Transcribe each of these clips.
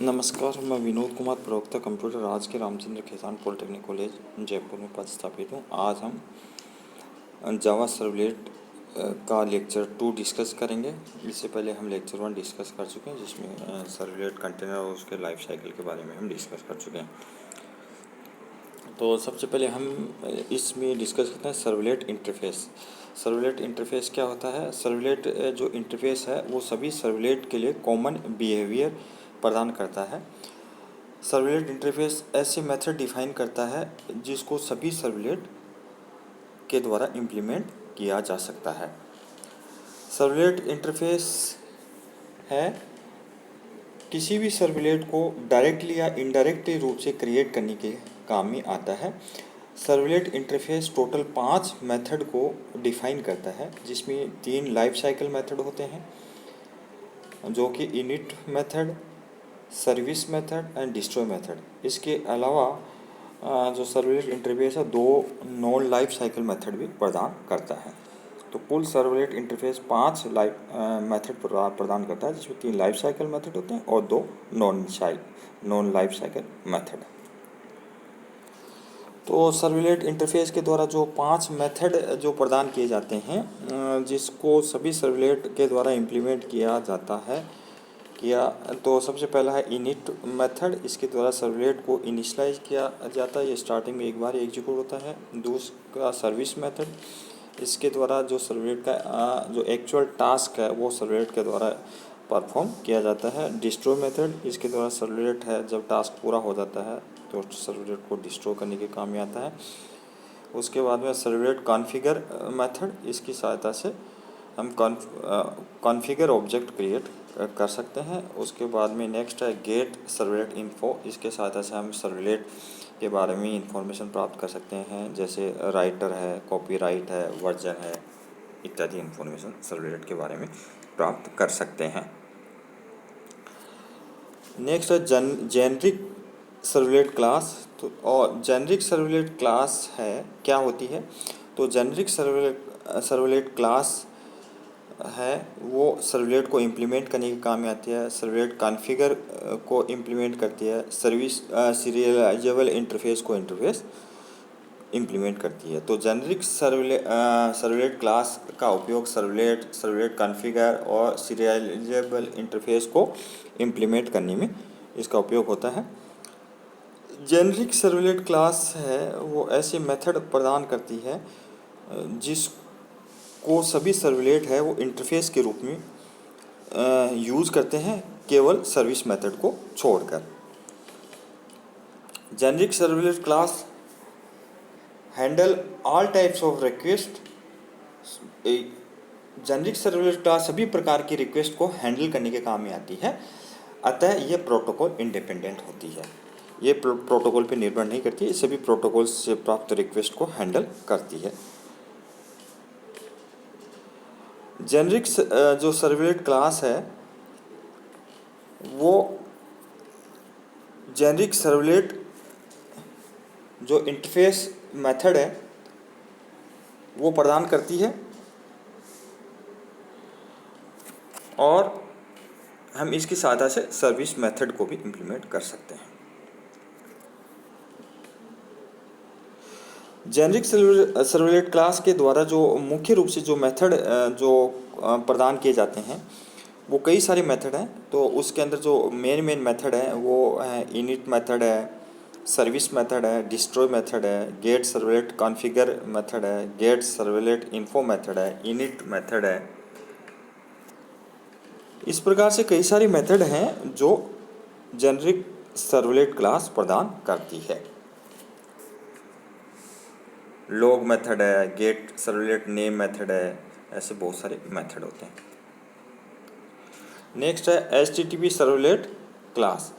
नमस्कार, मैं विनोद कुमार, प्रवक्ता कंप्यूटर आज के रामचंद्र खेतान पॉलिटेक्निक कॉलेज जयपुर में पदस्थापित हूँ। आज हम जावा सर्वलेट का लेक्चर 2 डिस्कस करेंगे। इससे पहले हम लेक्चर 1 डिस्कस कर चुके हैं, जिसमें सर्वलेट कंटेनर और उसके लाइफ साइकिल के बारे में हम डिस्कस कर चुके हैं। तो सबसे पहले हम इसमें डिस्कस करते हैं सर्वलेट इंटरफेस। सर्वलेट इंटरफेस क्या होता है? सर्वलेट जो इंटरफेस है वो सभी सर्वलेट के लिए कॉमन बिहेवियर प्रदान करता है। सर्वलेट इंटरफेस ऐसे मेथड डिफाइन करता है जिसको सभी सर्वलेट के द्वारा इम्प्लीमेंट किया जा सकता है। सर्वलेट इंटरफेस है किसी भी सर्वलेट को डायरेक्टली या इनडायरेक्टली रूप से क्रिएट करने के काम में आता है। सर्वलेट इंटरफेस टोटल 5 मेथड को डिफाइन करता है, जिसमें 3 लाइफ साइकिल मेथड होते हैं, जो कि init method, service method and destroy method. इसके अलावा जो सर्वलेट इंटरफेस है 2 नॉन लाइफ साइकिल मेथड भी प्रदान करता है। तो कुल सर्वलेट इंटरफेस 5 लाइफ मेथड प्रदान करता है, जिसमें 3 लाइफ साइकिल मेथड होते हैं और 2 नॉन लाइफ साइकिल मेथड। तो सर्वलेट इंटरफेस के द्वारा जो 5 मेथड जो प्रदान किए जाते हैं, जिसको सभी सर्वलेट के द्वारा इम्प्लीमेंट किया जाता है तो सबसे पहला है इनिट मेथड। इसके द्वारा सर्वलेट को इनिशियलाइज किया जाता है, ये स्टार्टिंग में एक बार एग्जीक्यूट होता है। दूसरा सर्विस मेथड, इसके द्वारा जो सर्वलेट का जो एक्चुअल टास्क है वो सर्वलेट के द्वारा परफॉर्म किया जाता है। डिस्ट्रॉय मेथड, इसके द्वारा सर्वलेट है जब टास्क पूरा हो जाता है तो सर्वलेट को डिस्ट्रॉय करने के काम में आता है। उसके बाद में सर्वलेट कॉन्फ़िगर मेथड, इसकी सहायता से हम कॉन्फ़िगर ऑब्जेक्ट क्रिएट कर सकते हैं। उसके बाद में नेक्स्ट है गेट सर्वलेट इन्फो, इसके सहायता से हम सर्वलेट के बारे में इंफॉर्मेशन प्राप्त कर सकते हैं, जैसे राइटर है, कॉपीराइट है, वर्जन है इत्यादि इंफॉर्मेशन सर्वलेट के बारे में प्राप्त कर सकते हैं। नेक्स्ट है जेनरिक सर्वलेट क्लास। तो और जेनरिक सर्वलेट क्लास है क्या होती है? तो जेनरिक सर्वलेट क्लास है वो सर्वलेट को इम्प्लीमेंट करने के काम में आती है। सर्वलेट कॉन्फ़िगर को इम्प्लीमेंट करती है। सीरियलाइजेबल इंटरफेस को इम्प्लीमेंट करती है। तो जेनरिक सर्वलेट क्लास का उपयोग सर्वलेट कॉन्फ़िगर और सीरियलाइजेबल इंटरफेस को इम्प्लीमेंट करने में इसका उपयोग होता है। जेनरिक सर्वलेट क्लास है वो ऐसे मेथड प्रदान करती है जिसको सभी सर्वलेट है वो इंटरफेस के रूप में यूज़ करते हैं, केवल सर्विस मेथड को छोड़कर। Generic servlet class handle all types of request. Generic servlet class सभी प्रकार की रिक्वेस्ट को हैंडल करने के काम में आती है, अतः ये प्रोटोकॉल इंडिपेंडेंट होती है। ये प्रोटोकॉल पे निर्भर नहीं करती, ये सभी प्रोटोकॉल से प्राप्त रिक्वेस्ट को हैंडल करती है। जेनरिक जो सर्वलेट क्लास है वो जेनरिक सर्वलेट जो इंटरफेस मेथड है वो प्रदान करती है और हम इसकी सहायता से सर्विस मेथड को भी इम्प्लीमेंट कर सकते हैं। जेनरिक सर्वलेट क्लास के द्वारा जो मुख्य रूप से जो मेथड जो प्रदान किए जाते हैं वो कई सारे मेथड हैं। तो उसके अंदर जो मेन मेथड है वो है इनिट मेथड है, सर्विस मेथड है, डिस्ट्रॉय मेथड है, गेट सर्वलेट कॉन्फ़िगर मेथड है, गेट सर्वलेट इन्फो मेथड है, इनिट मेथड है। इस प्रकार से कई सारे मेथड हैं जो जेनरिक सर्वलेट क्लास प्रदान करती है। लॉग मेथड है, गेट सर्वलेट नेम मेथड है, ऐसे बहुत सारे मेथड होते हैं। नेक्स्ट है HTTP servlet class.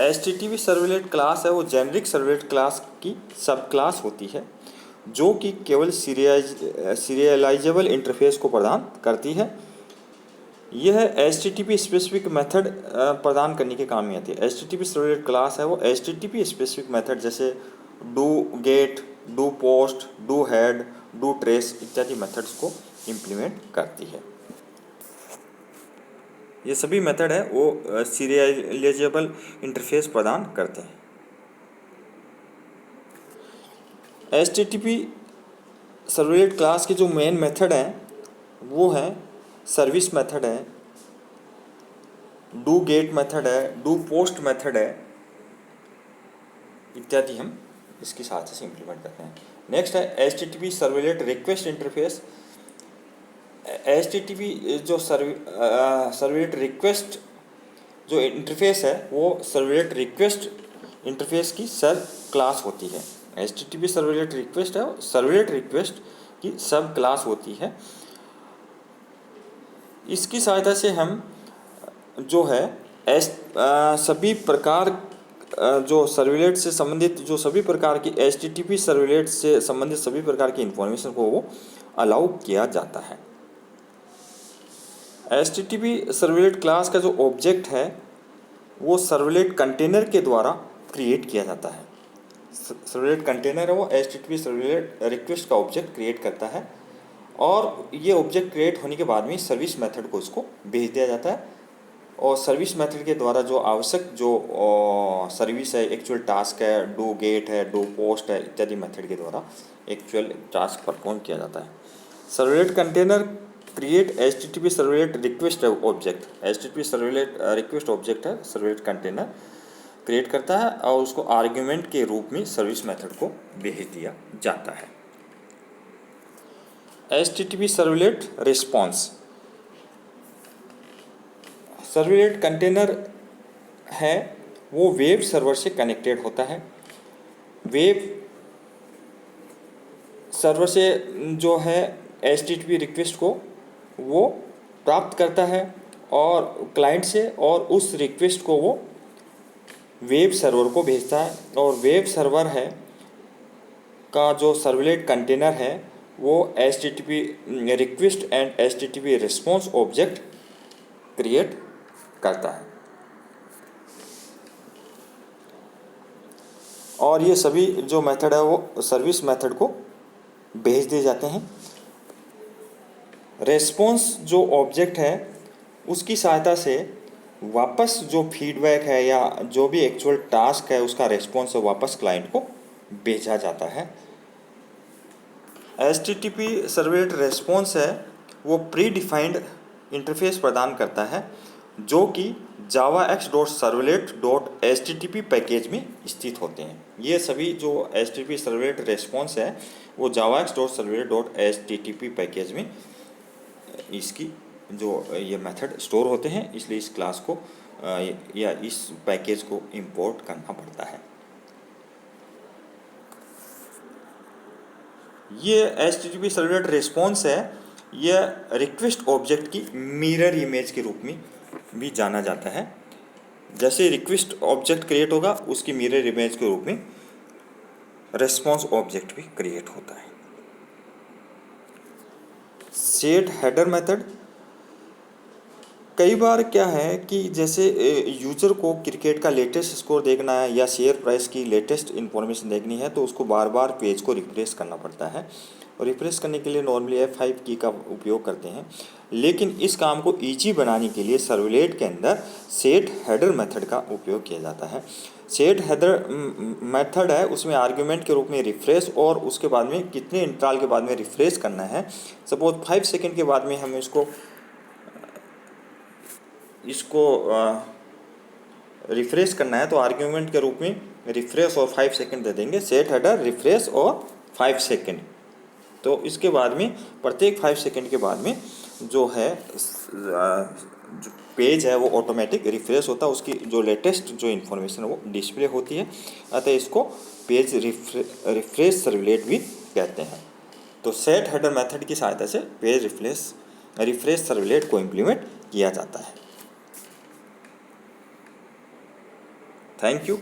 HTTP servlet class है वो जेनरिक सर्वलेट क्लास की सब क्लास होती है, जो कि केवल सीरियलाइजेबल इंटरफेस को प्रदान करती है। यह HTTP स्पेसिफिक मेथड प्रदान करने के काम में आती है। HTTP सर्वलेट क्लास है वो HTTP स्पेसिफिक मेथड जैसे do get, do post, do head, do trace इत्यादि मेथड्स को इम्प्लीमेंट करती है। ये सभी मेथड है वो सीरियलाइजेबल इंटरफेस प्रदान करते हैं। HTTP सर्वलेट क्लास के जो मेन मेथड हैं वो है सर्विस मेथड है, डू गेट मेथड है, डू पोस्ट मेथड है इत्यादि हम इसकी सहायता से इम्प्लीमेंट करते हैं। नेक्स्ट है HTTP servlet request interface. HTTP जो सर्वलेट रिक्वेस्ट जो इंटरफेस है वो सर्वलेट रिक्वेस्ट इंटरफेस की सब क्लास होती है। HTTP सर्वलेट रिक्वेस्ट है, सर्वलेट रिक्वेस्ट की सब क्लास होती है। इसकी सहायता से हम जो है सभी प्रकार जो सर्वलेट से संबंधित जो सभी प्रकार की HTTP सर्वलेट से संबंधित सभी प्रकार की इंफॉर्मेशन को वो अलाउ किया जाता है। HTTP सर्वलेट क्लास का जो ऑब्जेक्ट है वो सर्वलेट कंटेनर के द्वारा क्रिएट किया जाता है। सर्वलेट कंटेनर है वो HTTP सर्वलेट रिक्वेस्ट का ऑब्जेक्ट क्रिएट करता है और ये ऑब्जेक्ट क्रिएट होने के बाद में सर्विस मेथड को उसको भेज दिया जाता है और सर्विस मेथड के द्वारा जो आवश्यक जो सर्विस है, एक्चुअल टास्क है, डू गेट है, डू पोस्ट है इत्यादि मेथड के द्वारा एक्चुअल टास्क परफॉर्म किया जाता है। Servlet container create HTTP servlet request object. HTTP servlet request object है सर्वलेट कंटेनर क्रिएट करता है और उसको आर्ग्यूमेंट के रूप में सर्विस मेथड को भेज दिया जाता है। HTTP servlet response. Servlet container है वो वेब सर्वर से कनेक्टेड होता है। वेब सर्वर से जो है HTTP रिक्वेस्ट को वो प्राप्त करता है और क्लाइंट से, और उस रिक्वेस्ट को वो वेब सर्वर को भेजता है और वेब सर्वर है का जो सर्वलेट कंटेनर है वो HTTP request and HTTP response object create करता है और ये सभी जो मेथड है वो सर्विस मेथड को भेज दिए जाते हैं। रेस्पॉन्स जो ऑब्जेक्ट है उसकी सहायता से वापस जो फीडबैक है या जो भी एक्चुअल टास्क है उसका रेस्पॉन्स वापस क्लाइंट को भेजा जाता है। HTTP सर्वलेट रेस्पॉन्स है वो प्री डिफाइंड इंटरफेस प्रदान करता है जो कि javax.servlet.http पैकेज में स्थित होते हैं। ये सभी जो HTTP सर्वलेट रेस्पॉन्स है वो javax.servlet.http पैकेज में इसकी जो ये मेथड स्टोर होते हैं, इसलिए इस क्लास को या इस पैकेज को इंपोर्ट करना पड़ता है। ये HTTP सर्वलेट रिस्पॉन्स है, यह रिक्वेस्ट ऑब्जेक्ट की मिरर इमेज के रूप में भी जाना जाता है। जैसे रिक्वेस्ट ऑब्जेक्ट क्रिएट होगा उसकी मिरर इमेज के रूप में रिस्पॉन्स ऑब्जेक्ट भी क्रिएट होता है। Set header method. कई बार क्या है कि जैसे यूज़र को क्रिकेट का लेटेस्ट स्कोर देखना है या शेयर प्राइस की लेटेस्ट इन्फॉर्मेशन देखनी है तो उसको बार बार पेज को रिफ्रेश करना पड़ता है और रिफ्रेश करने के लिए नॉर्मली F5 की का उपयोग करते हैं। लेकिन इस काम को ईजी बनाने के लिए सर्वलेट के अंदर सेट हेडर मेथड का उपयोग किया जाता है। सेट हेडर मेथड है उसमें आर्ग्यूमेंट के रूप में रिफ्रेश और उसके बाद में कितने इंटरवल के बाद में रिफ्रेश करना है। सपोज 5 सेकेंड के बाद में हम इसको रिफ्रेश करना है तो आर्ग्यूमेंट के रूप में रिफ्रेश और 5 सेकेंड दे देंगे। सेट हेडर रिफ्रेश और 5 सेकेंड। तो इसके बाद में प्रत्येक 5 सेकेंड के बाद में जो है जो पेज है वो ऑटोमेटिक रिफ्रेश होता है, उसकी जो लेटेस्ट जो इन्फॉर्मेशन है वो डिस्प्ले होती है, अतः इसको पेज रिफ्रेश सर्वलेट भी कहते हैं। तो सेट हेडर मेथड की सहायता से पेज रिफ्रेश सर्वलेट को इम्प्लीमेंट किया जाता है। Thank you.